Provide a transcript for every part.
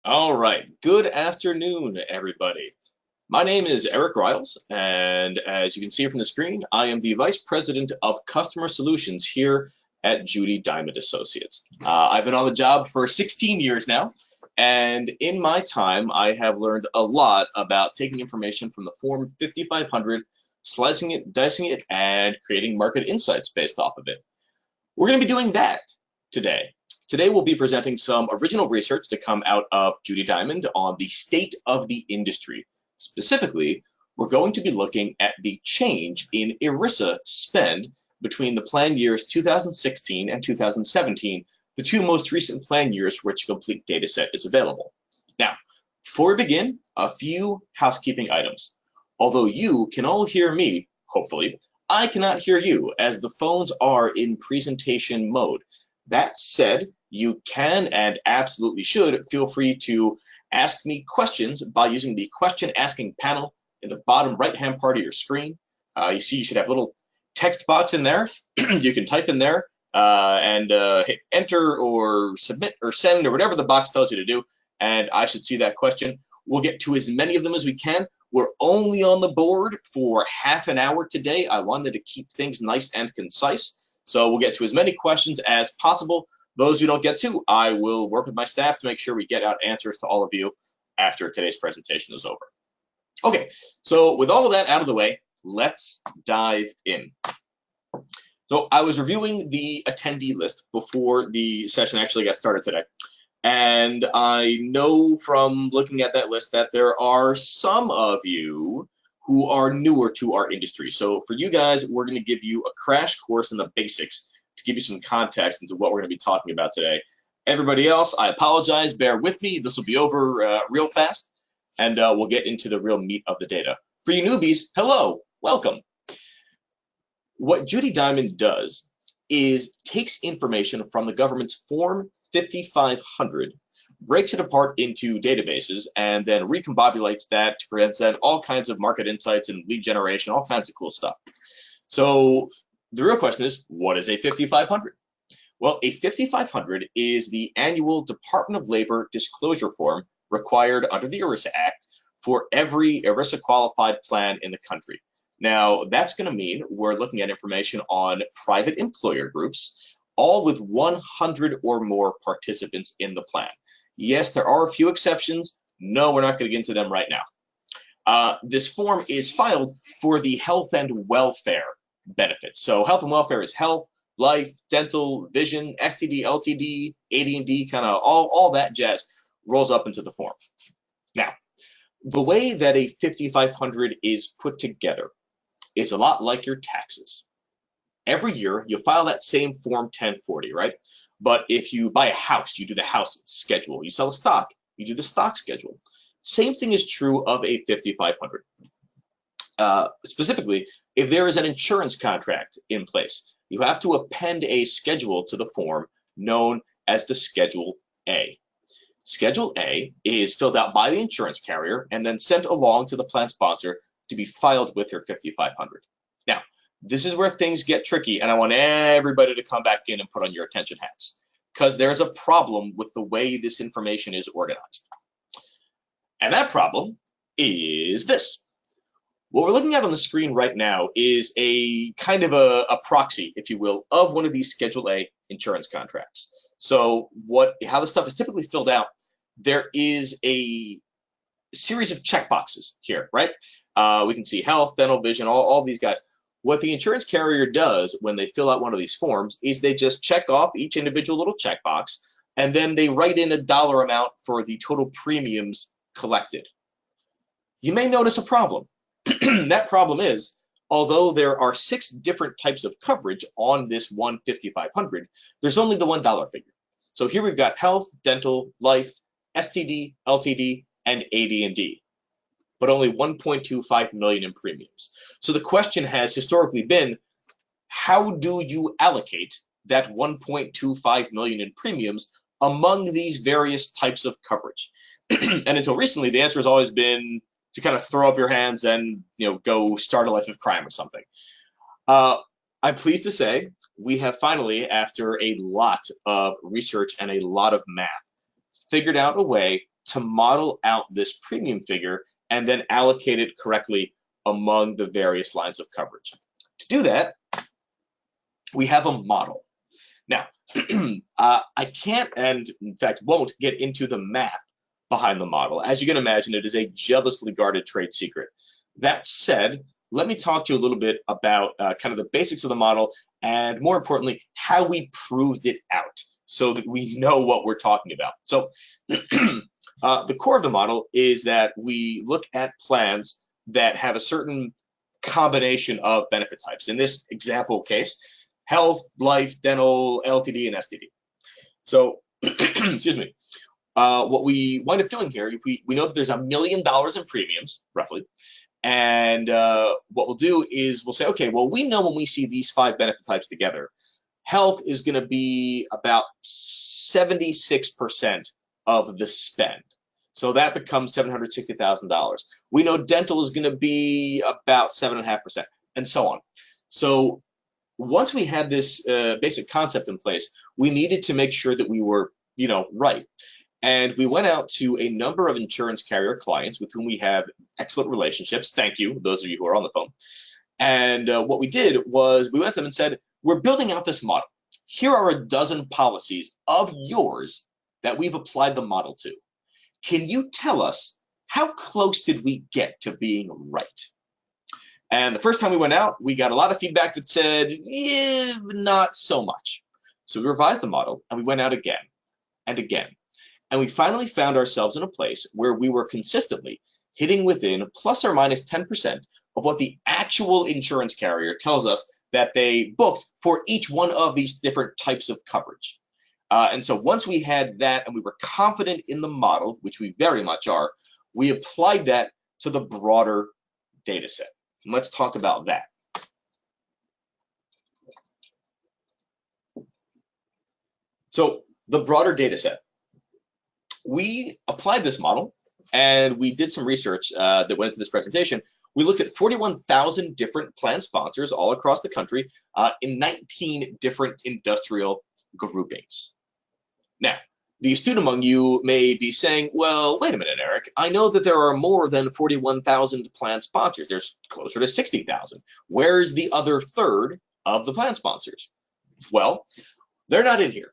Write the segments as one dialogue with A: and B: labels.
A: All right, good afternoon, everybody. My name is Eric Riles, and as you can see from the screen, I am the Vice President of Customer Solutions here at Judy Diamond Associates. I've been on the job for 16 years now, and in my time, I have learned a lot about taking information from the Form 5500, slicing it, dicing it, and creating market insights based off of it. We're going to be doing that today. Today we'll be presenting some original research to come out of Judy Diamond on the state of the industry. Specifically, we're going to be looking at the change in ERISA spend between the plan years 2016 and 2017, the two most recent plan years for which a complete data set is available. Now, before we begin, a few housekeeping items. Although you can all hear me, hopefully, I cannot hear you as the phones are in presentation mode. That said, you can and absolutely should feel free to ask me questions by using the question asking panel in the bottom right hand part of your screen. You see you should have a little text box in there. You can type in there and hit enter or submit or send or whatever the box tells you to do, and I should see that question. We'll get to as many of them as we can. We're only on the board for half an hour today. I wanted to keep things nice and concise. So we'll get to as many questions as possible. Those we don't get to, I will work with my staff to make sure we get out answers to all of you after today's presentation is over. Okay, so with all of that out of the way, let's dive in. So I was reviewing the attendee list before the session actually got started today. And I know from looking at that list that there are some of you who are newer to our industry. So for you guys, we're going to give you a crash course in the basics to give you some context into what we're going to be talking about today. Everybody else, I apologize, bear with me. This will be over real fast, and we'll get into the real meat of the data. For you newbies, hello, welcome. What Judy Diamond does is takes information from the government's Form 5500, breaks it apart into databases, and then recombobulates that to present all kinds of market insights and lead generation, all kinds of cool stuff. So the real question is, what is a 5500? Well, a 5500 is the annual Department of Labor disclosure form required under the ERISA Act for every ERISA qualified plan in the country. Now, that's going to mean we're looking at information on private employer groups, all with 100 or more participants in the plan. Yes, there are a few exceptions. No, we're not going to get into them right now. This form is filed for the health and welfare benefits. So health and welfare is health, life, dental, vision, STD, LTD, AD&D, kind of all that jazz rolls up into the form. Now, the way that a 5500 is put together is a lot like your taxes. Every year, you file that same Form 1040, right? But if you buy a house, you do the house schedule. You sell a stock, you do the stock schedule. Same thing is true of a 5500. Specifically, if there is an insurance contract in place, you have to append a schedule to the form known as the Schedule A. Schedule A is filled out by the insurance carrier and then sent along to the plan sponsor to be filed with your 5500. Now, this is where things get tricky, and I want everybody to come back in and put on your attention hats, because there's a problem with the way this information is organized. And that problem is this. What we're looking at on the screen right now is a kind of a proxy, if you will, of one of these Schedule A insurance contracts. So how the stuff is typically filled out, there is a series of checkboxes here, right? We can see health, dental, vision, all these guys. What the insurance carrier does when they fill out one of these forms is they just check off each individual little checkbox, and then they write in a dollar amount for the total premiums collected. You may notice a problem. That problem is, although there are 6 different types of coverage on this one 5500, there's only the $1 figure. So here we've got health, dental, life, STD, LTD, and AD&D, but only 1.25 million in premiums. So the question has historically been, how do you allocate that 1.25 million in premiums among these various types of coverage? And until recently, the answer has always been to kind of throw up your hands and go start a life of crime or something. I'm pleased to say we have finally, after a lot of research and a lot of math, figured out a way to model out this premium figure and then allocate it correctly among the various lines of coverage. To do that, we have a model. Now, I can't, and in fact won't, get into the math behind the model. As you can imagine, it is a jealously guarded trade secret. That said, let me talk to you a little bit about kind of the basics of the model, and more importantly, how we proved it out so that we know what we're talking about. So the core of the model is that we look at plans that have a certain combination of benefit types. In this example case, health, life, dental, LTD, and STD. So, excuse me. What we wind up doing here, we know that there's $1 million in premiums, roughly. And what we'll do is we'll say, okay, well, we know when we see these 5 benefit types together, health is going to be about 76% of the spend. So that becomes $760,000. We know dental is going to be about 7.5%, and so on. So once we had this basic concept in place, we needed to make sure that we were, right. And we went out to a number of insurance carrier clients with whom we have excellent relationships. Thank you, those of you who are on the phone. And what we did was we went to them and said, we're building out this model. Here are a dozen policies of yours that we've applied the model to. Can you tell us how close did we get to being right? And the first time we went out, we got a lot of feedback that said, yeah, not so much. So we revised the model and we went out again and again. And we finally found ourselves in a place where we were consistently hitting within plus or minus 10% of what the actual insurance carrier tells us that they booked for each one of these different types of coverage. And so once we had that and we were confident in the model, which we very much are, we applied that to the broader data set. And let's talk about that. So the broader data set. We applied this model and we did some research that went into this presentation. We looked at 41,000 different plan sponsors all across the country in 19 different industrial groupings. Now, the astute among you may be saying, well, wait a minute, Eric, I know that there are more than 41,000 plan sponsors. There's closer to 60,000. Where's the other third of the plan sponsors? Well, they're not in here.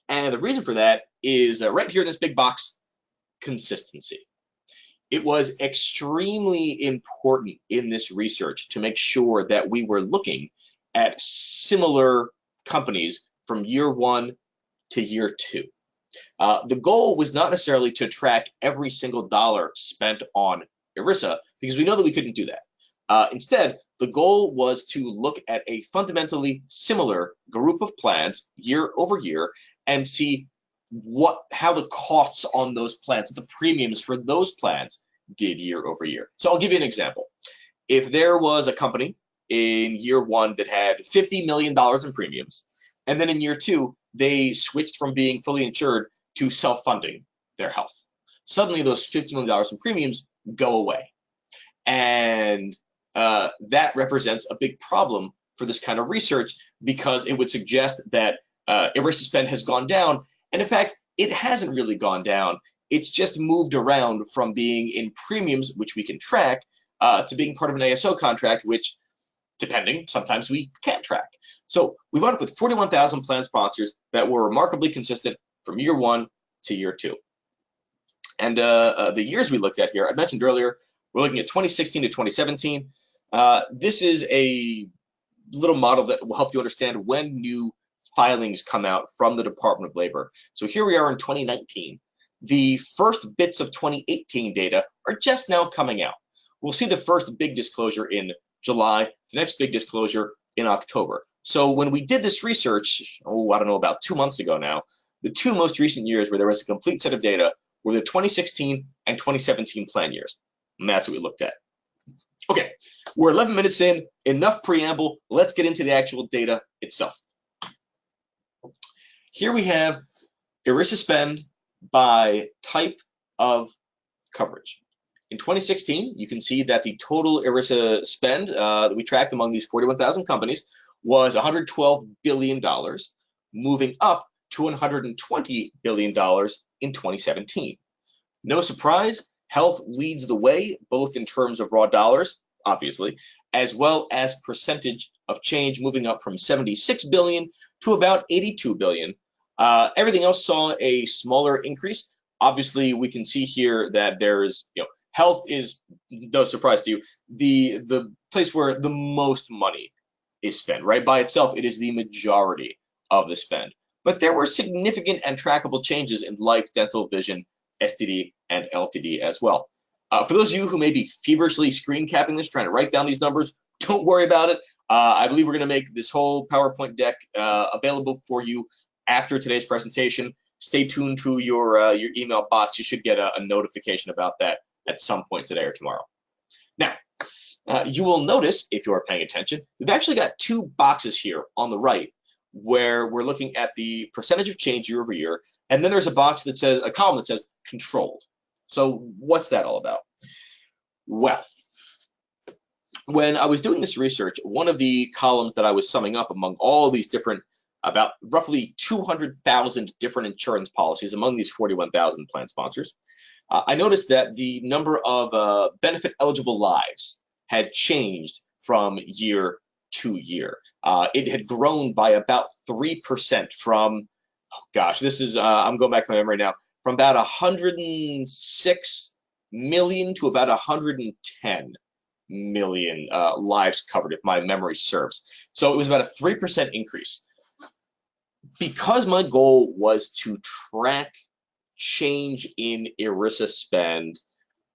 A: And the reason for that is right here in this big box, consistency. It was extremely important in this research to make sure that we were looking at similar companies from year 1 to year 2. The goal was not necessarily to track every single dollar spent on ERISA, because we know that we couldn't do that. Instead, the goal was to look at a fundamentally similar group of plans year over year and see how the costs on those plans, the premiums for those plans did year over year. So I'll give you an example. If there was a company in year 1 that had $50 million in premiums, and then in year 2, they switched from being fully insured to self-funding their health, suddenly those $50 million in premiums go away. And that represents a big problem for this kind of research, because it would suggest that ERISA spend has gone down. And in fact, it hasn't really gone down. It's just moved around from being in premiums, which we can track, to being part of an ASO contract, which, depending, sometimes we can't track. So we wound up with 41,000 plan sponsors that were remarkably consistent from year 1 to year 2. And the years we looked at here, I mentioned earlier, we're looking at 2016 to 2017. This is a little model that will help you understand when new filings come out from the Department of Labor. So here we are in 2019. The first bits of 2018 data are just now coming out. We'll see the first big disclosure in July, the next big disclosure in October. So when we did this research, I don't know, about 2 months ago now, the 2 most recent years where there was a complete set of data were the 2016 and 2017 plan years. And that's what we looked at. Okay, we're 11 minutes in, enough preamble. Let's get into the actual data itself. Here we have ERISA spend by type of coverage. In 2016, you can see that the total ERISA spend that we tracked among these 41,000 companies was $112 billion, moving up to $120 billion in 2017. No surprise, health leads the way, both in terms of raw dollars, obviously, as well as percentage of change, moving up from 76 billion to about 82 billion. Everything else saw a smaller increase. Obviously, we can see here that there's, health is, no surprise to you, the place where the most money is spent, right? By itself, it is the majority of the spend. But there were significant and trackable changes in life, dental, vision, STD, and LTD as well. For those of you who may be feverishly screen capping this, trying to write down these numbers, don't worry about it. I believe we're going to make this whole PowerPoint deck available for you after today's presentation. Stay tuned to your email box. You should get a notification about that at some point today or tomorrow. Now, you will notice, if you are paying attention, we've actually got two boxes here on the right where we're looking at the percentage of change year over year, and then there's a box that says, a column that says controlled. So what's that all about? Well, when I was doing this research, one of the columns that I was summing up among all these different, about roughly 200,000 different insurance policies among these 41,000 plan sponsors, I noticed that the number of benefit eligible lives had changed from year to year. It had grown by about 3% from, oh gosh, this is, I'm going back to my memory now, from about 106 million to about 110 million lives covered, if my memory serves. So it was about a 3% increase. Because my goal was to track change in ERISA spend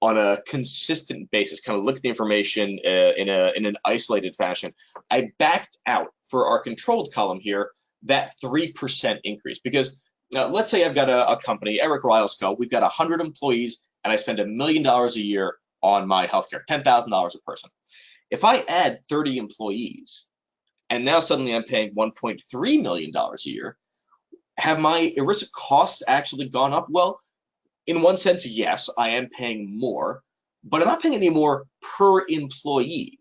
A: on a consistent basis, kind of look at the information in an isolated fashion, I backed out for our controlled column here that 3% increase. Because let's say I've got a company, Eric Riles Co. We've got 100 employees, and I spend $1 million a year on my healthcare, $10,000 a person. If I add 30 employees, and now suddenly I'm paying $1.3 million a year, have my ERISA costs actually gone up? Well, in one sense, yes, I am paying more, but I'm not paying any more per employee.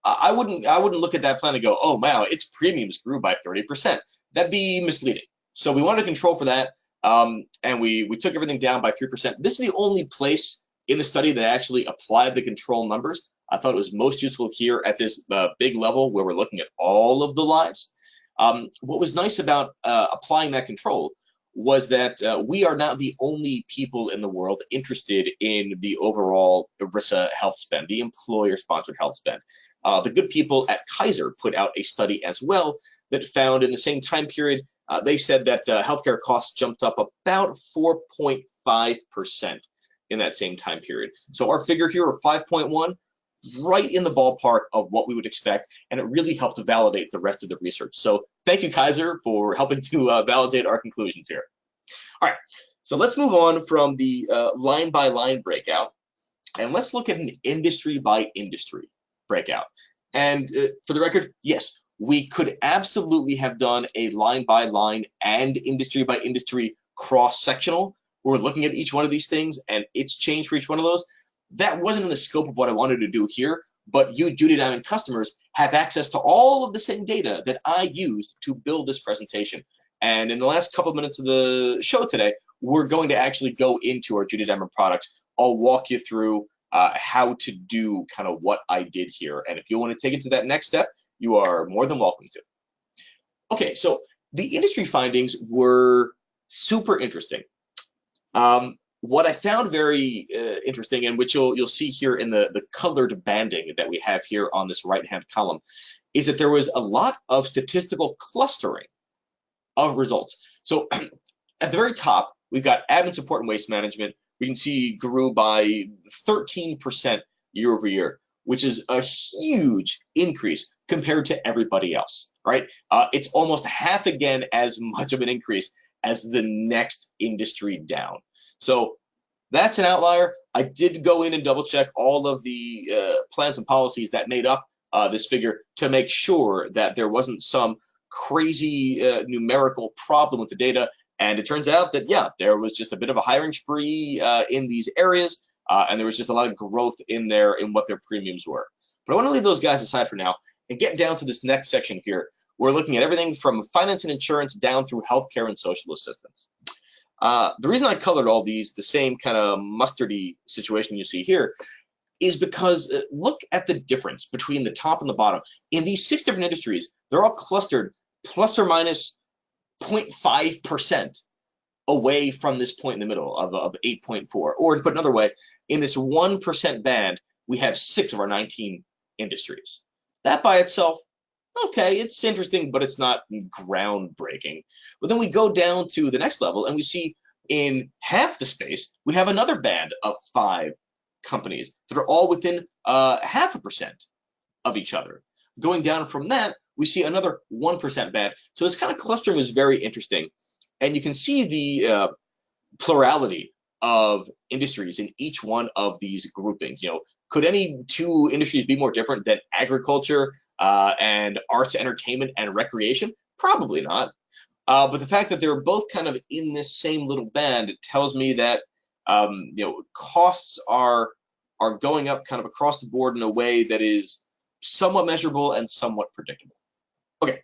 A: I wouldn't look at that plan and go, oh wow, its premiums grew by 30%. That'd be misleading. So we wanted to control for that, and we took everything down by 3%. This is the only place in the study that actually applied the control numbers. I thought it was most useful here at this big level where we're looking at all of the lives. What was nice about applying that control was that we are not the only people in the world interested in the overall ERISA health spend, the employer-sponsored health spend. The good people at Kaiser put out a study as well that found in the same time period, they said that healthcare costs jumped up about 4.5% in that same time period. So our figure here of 5.1, right in the ballpark of what we would expect, and it really helped to validate the rest of the research. So thank you, Kaiser, for helping to validate our conclusions here. All right, so let's move on from the line-by-line breakout, and let's look at an industry-by-industry breakout. And for the record, yes, we could absolutely have done a line-by-line and industry-by-industry cross-sectional. We're looking at each one of these things and its change for each one of those. That wasn't in the scope of what I wanted to do here, but you Judy Diamond customers have access to all of the same data that I used to build this presentation. And in the last couple of minutes of the show today, we're going to actually go into our Judy Diamond products. I'll walk you through how to do kind of what I did here. And if you want to take it to that next step, you are more than welcome to. Okay, so the industry findings were super interesting. What I found very interesting, and which you'll see here in the colored banding that we have here on this right-hand column, is that there was a lot of statistical clustering of results. So at the very top, we've got admin support and waste management. We can see grew by 13% year over year, which is a huge increase compared to everybody else, right? It's almost half again as much of an increase as the next industry down. So that's an outlier. I did go in and double check all of the plans and policies that made up this figure to make sure that there wasn't some crazy numerical problem with the data. And it turns out that, yeah, there was just a bit of a hiring spree in these areas, and there was just a lot of growth in there in what their premiums were. But I want to leave those guys aside for now and get down to this next section here. We're looking at everything from finance and insurance down through healthcare and social assistance. The reason I colored all these the same kind of mustardy situation you see here is because look at the difference between the top and the bottom. In these 6 different industries, they're all clustered plus or minus 0.5% away from this point in the middle of 8.4. Or to put another way, in this 1% band, we have 6 of our 19 industries. That by itself, okay, it's interesting, but it's not groundbreaking. But then we go down to the next level and we see in half the space, we have another band of 5 companies that are all within 0.5% of each other. Going down from that, we see another 1% band. So this kind of clustering is very interesting. And you can see the plurality of industries in each one of these groupings. Could any 2 industries be more different than agriculture and arts, entertainment, and recreation? Probably not. But the fact that they're both kind of in this same little band, it tells me that costs are going up kind of across the board in a way that is somewhat measurable and somewhat predictable. Okay,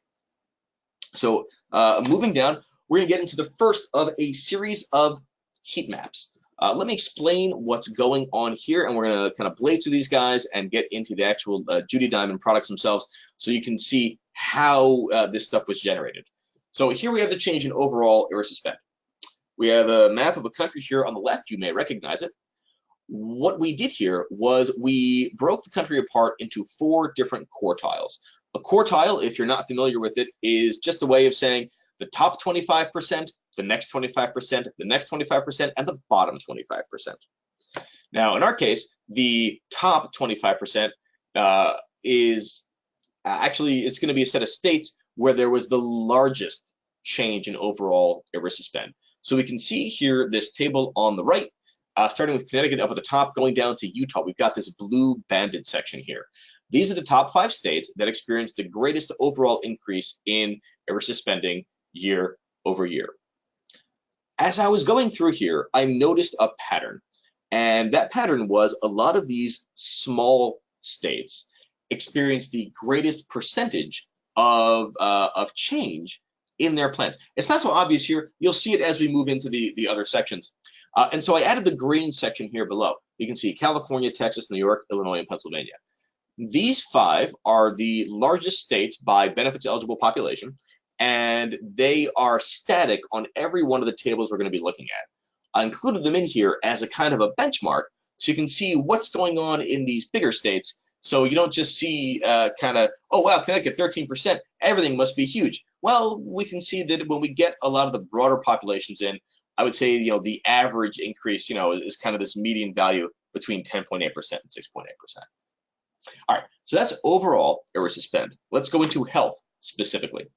A: so moving down, we're going to get into the first of a series of heat maps. Let me explain what's going on here, and we're going to kind of blaze through these guys and get into the actual Judy Diamond products themselves so you can see how this stuff was generated. So here we have the change in overall ERISA spend. We have a map of a country here on the left. You may recognize it. What we did here was we broke the country apart into 4 different quartiles. A quartile, if you're not familiar with it, is just a way of saying the top 25%, the next 25%, the next 25%, and the bottom 25%. Now, in our case, the top 25% is actually, it's going to be a set of states where there was the largest change in overall ERISA spend. So we can see here this table on the right, starting with Connecticut up at the top, going down to Utah. We've got this blue banded section here. These are the top 5 states that experienced the greatest overall increase in ERISA spending year over year. As I was going through here, I noticed a pattern, and that pattern was a lot of these small states experienced the greatest percentage of change in their plans. It's not so obvious here. You'll see it as we move into the other sections. And so I added the green section here below. You can see California, Texas, New York, Illinois, and Pennsylvania. These 5 are the largest states by benefits eligible population, and they are static on every one of the tables we're going to be looking at. I included them in here as a kind of a benchmark so you can see what's going on in these bigger states, so you don't just see kind of, oh wow, Connecticut 13%, everything must be huge. Well, we can see that when we get a lot of the broader populations in, I would say the average increase is kind of this median value between 10.8% and 6.8%. All right, so that's overall ERISA spend. Let's go into health specifically.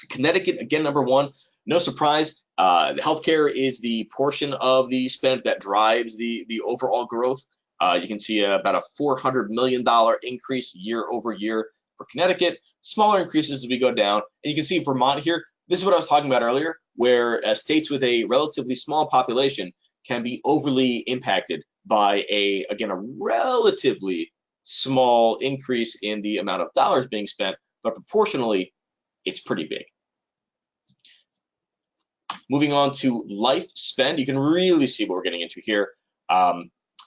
A: Connecticut, again, number 1, no surprise. The healthcare is the portion of the spend that drives the overall growth. You can see about a $400 million increase year over year for Connecticut. Smaller increases as we go down. And you can see Vermont here. This is what I was talking about earlier, where states with a relatively small population can be overly impacted by a relatively small increase in the amount of dollars being spent, but proportionally, it's pretty big. Moving on to life spend, you can really see what we're getting into here.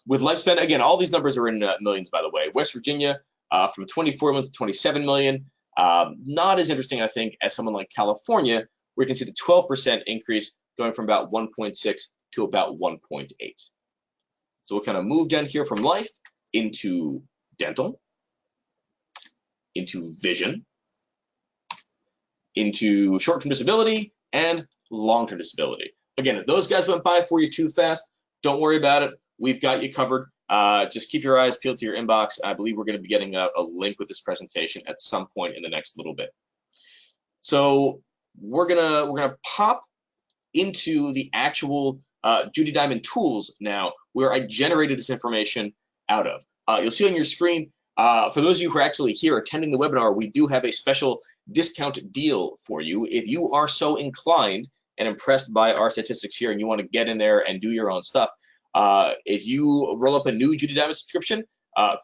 A: With life spend, again, all these numbers are in millions, by the way. West Virginia, from 24 million to 27 million. Not as interesting, I think, as someone like California, where you can see the 12% increase going from about 1.6 to about 1.8. So we'll kind of move down here from life into dental, into vision, into short-term disability, and long-term disability. Again, if those guys went by for you too fast, don't worry about it. We've got you covered. Just keep your eyes peeled to your inbox. I believe we're going to be getting a link with this presentation at some point in the next little bit. So we're gonna pop into the actual Judy Diamond tools now, where I generated this information out of. You'll see on your screen, for those of you who are actually here attending the webinar, we do have a special discount deal for you. If you are so inclined and impressed by our statistics here and you want to get in there and do your own stuff, if you roll up a new Judy Diamond subscription,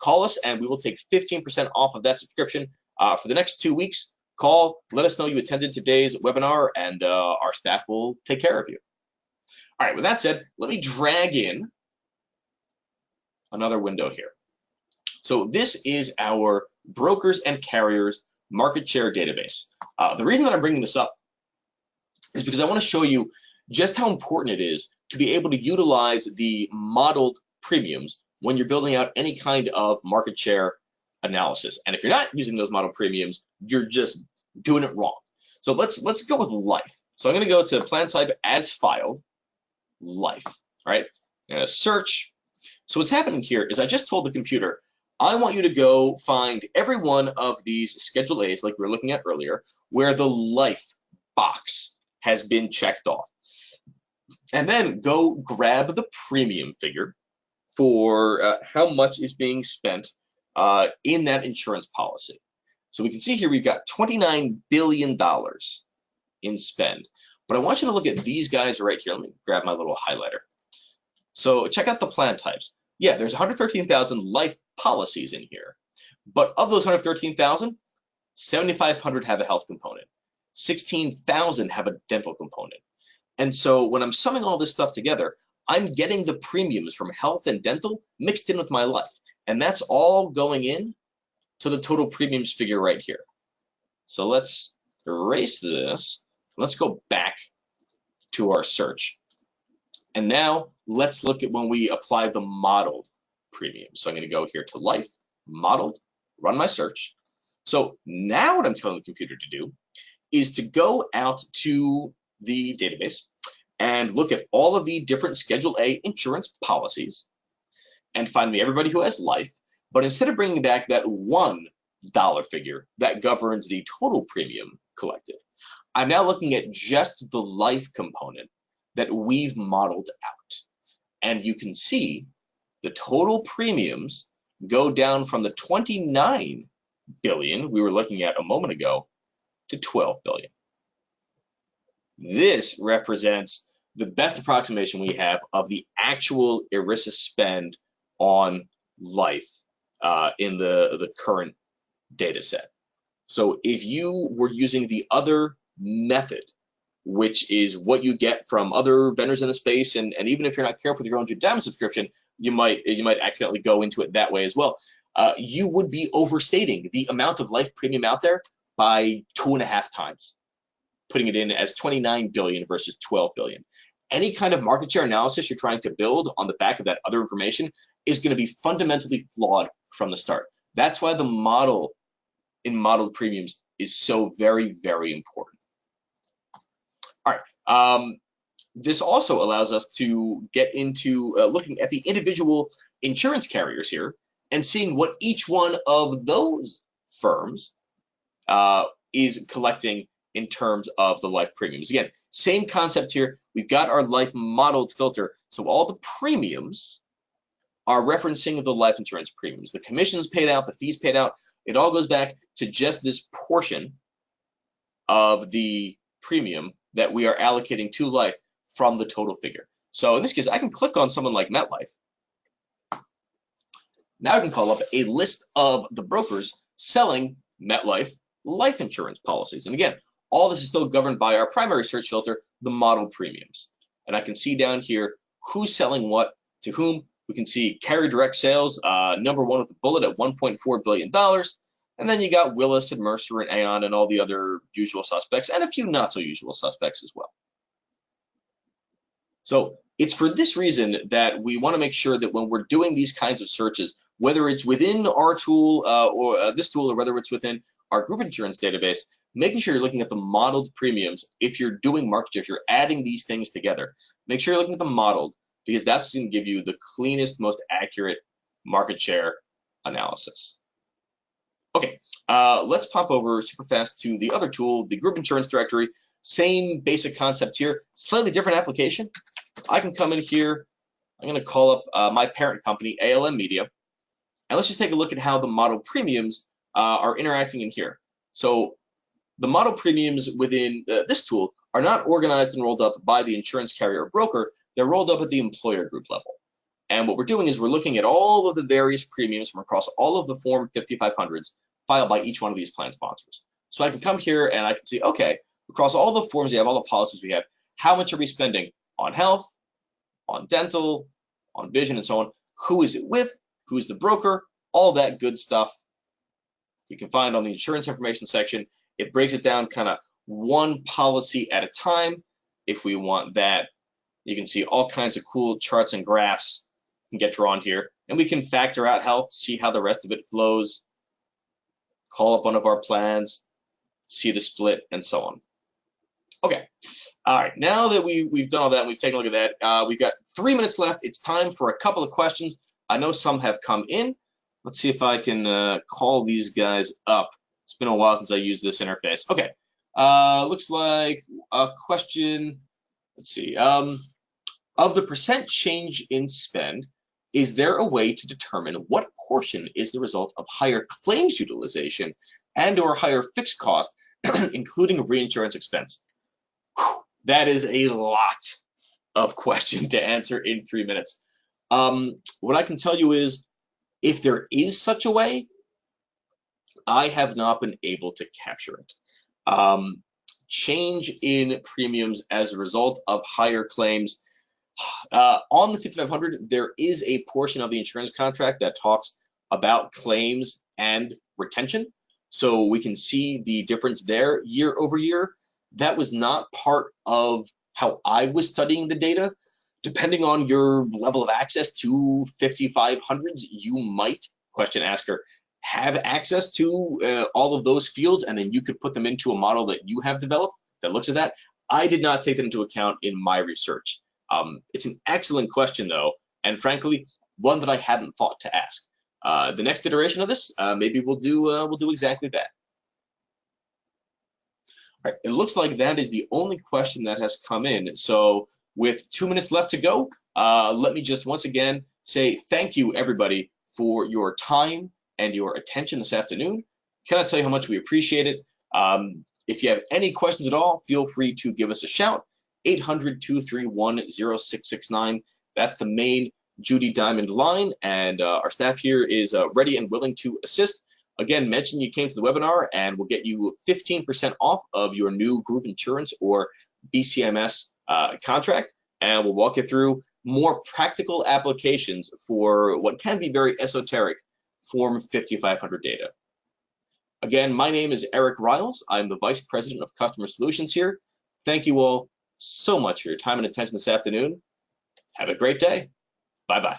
A: call us and we will take 15% off of that subscription for the next 2 weeks. Call, let us know you attended today's webinar, and our staff will take care of you. All right, with that said, let me drag in another window here. So this is our brokers and carriers market share database. The reason that I'm bringing this up is because I want to show you just how important it is to be able to utilize the modeled premiums when you're building out any kind of market share analysis. And if you're not using those model premiums, you're just doing it wrong. So let's go with life. So I'm going to go to plan type as filed, life. All right, I'm going to search. So what's happening here is I just told the computer, I want you to go find every one of these Schedule A's like we were looking at earlier, where the life box has been checked off. And then go grab the premium figure for how much is being spent in that insurance policy. So we can see here we've got $29 billion in spend. But I want you to look at these guys right here. Let me grab my little highlighter. So check out the plan types. Yeah, there's 113,000 life policies in here. But of those 113,000, 7,500 have a health component. 16,000 have a dental component. And so when I'm summing all this stuff together, I'm getting the premiums from health and dental mixed in with my life. And that's all going in to the total premiums figure right here. So let's erase this. Let's go back to our search. And now let's look at when we apply the modeled premium. So I'm going to go here to life, modeled, run my search. So now what I'm telling the computer to do is to go out to the database and look at all of the different Schedule A insurance policies and find me everybody who has life. But instead of bringing back that $1 figure that governs the total premium collected, I'm now looking at just the life component that we've modeled out. And you can see the total premiums go down from the 29 billion we were looking at a moment ago to 12 billion. This represents the best approximation we have of the actual ERISA spend on life in the current data set. So if you were using the other method, which is what you get from other vendors in the space, and even if you're not careful with your own Judy Diamond subscription, you might accidentally go into it that way as well. You would be overstating the amount of life premium out there by 2.5 times, putting it in as 29 billion versus 12 billion. Any kind of market share analysis you're trying to build on the back of that other information is going to be fundamentally flawed from the start. That's why the model in modeled premiums is so very, very important. All right. This also allows us to get into looking at the individual insurance carriers here and seeing what each one of those firms is collecting in terms of the life premiums. Again, same concept here. We've got our life modeled filter. So all the premiums are referencing the life insurance premiums. The commissions paid out, the fees paid out, it all goes back to just this portion of the premium that we are allocating to life from the total figure. So in this case, I can click on someone like MetLife. Now I can call up a list of the brokers selling MetLife life insurance policies. And again, all this is still governed by our primary search filter, the model premiums. And I can see down here who's selling what to whom. We can see carrier direct sales, number one with the bullet at $1.4 billion. And then you got Willis and Mercer and Aon and all the other usual suspects and a few not so usual suspects as well. So it's for this reason that we want to make sure that when we're doing these kinds of searches, whether it's within our tool or this tool, or whether it's within our group insurance database, making sure you're looking at the modeled premiums. If you're doing market share, if you're adding these things together, make sure you're looking at the modeled, because that's going to give you the cleanest, most accurate market share analysis. Okay, let's pop over super fast to the other tool, the group insurance directory. Same basic concept here, slightly different application. I can come in here. I'm going to call up my parent company, ALM Media, and let's just take a look at how the model premiums are interacting in here. So the model premiums within this tool are not organized and rolled up by the insurance carrier or broker. They're rolled up at the employer group level. And what we're doing is we're looking at all of the various premiums from across all of the Form 5500s filed by each one of these plan sponsors. So I can come here and I can see, okay, across all the forms we have, all the policies we have, how much are we spending on health, on dental, on vision, and so on. Who is it with? Who's the broker? All that good stuff you can find on the insurance information section. It breaks it down kind of one policy at a time. If we want that, you can see all kinds of cool charts and graphs can get drawn here. And we can factor out health, see how the rest of it flows, call up one of our plans, see the split, and so on. Okay, all right, now that we've done all that, and we've taken a look at that, we've got 3 minutes left. It's time for a couple of questions. I know some have come in. Let's see if I can call these guys up. It's been a while since I used this interface. Okay, looks like a question, let's see. Of the percent change in spend, is there a way to determine what portion is the result of higher claims utilization and or higher fixed cost, including reinsurance expense? Whew, that is a lot of question to answer in 3 minutes. What I can tell you is, if there is such a way, I have not been able to capture it. Change in premiums as a result of higher claims. On the 5500, there is a portion of the insurance contract that talks about claims and retention. So we can see the difference there year over year. That was not part of how I was studying the data. Depending on your level of access to 5500s, you might, question asker, have access to all of those fields, and then you could put them into a model that you have developed that looks at that. I did not take that into account in my research. It's an excellent question, though, and frankly, one that I hadn't thought to ask. The next iteration of this, maybe we'll do exactly that. All right, it looks like that is the only question that has come in. So with 2 minutes left to go, let me just once again say thank you, everybody, for your time and your attention this afternoon. Can I tell you how much we appreciate it? If you have any questions at all, feel free to give us a shout. 800-231-0669. That's the main Judy Diamond line, and our staff here is ready and willing to assist. Again, mention you came to the webinar, and we'll get you 15% off of your new group insurance or BCMS contract, and we'll walk you through more practical applications for what can be very esoteric Form 5500 data. Again, my name is Eric Riles. I'm the Vice President of Customer Solutions here. Thank you all so much for your time and attention this afternoon. Have a great day. Bye-bye.